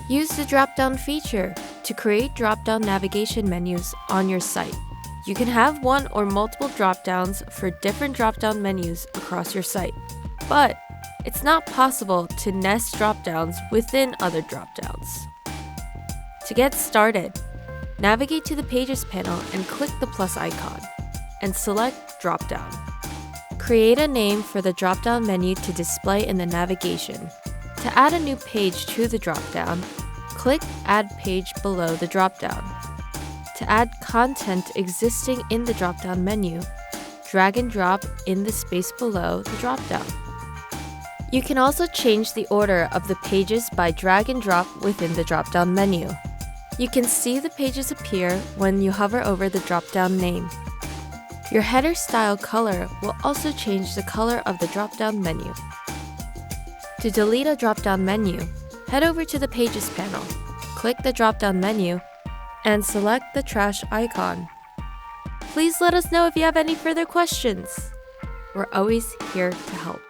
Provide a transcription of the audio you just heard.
Use the Dropdown feature to create Dropdown navigation menus on your site. You can have one or multiple dropdowns for different dropdown menus across your site, but it's not possible to nest dropdowns within other dropdowns. To get started, navigate to the Pages panel and click the plus icon, and select Dropdown. Create a name for the dropdown menu to display in the navigation. To add a new page to the dropdown, click Add Page below the dropdown. To add content existing in the dropdown menu, drag and drop in the space below the dropdown. You can also change the order of the pages by drag and drop within the dropdown menu. You can see the pages appear when you hover over the dropdown name. Your header style color will also change the color of the dropdown menu. To delete a dropdown menu, head over to the Pages panel, click the dropdown menu, and select the trash icon. Please let us know if you have any further questions. We're always here to help.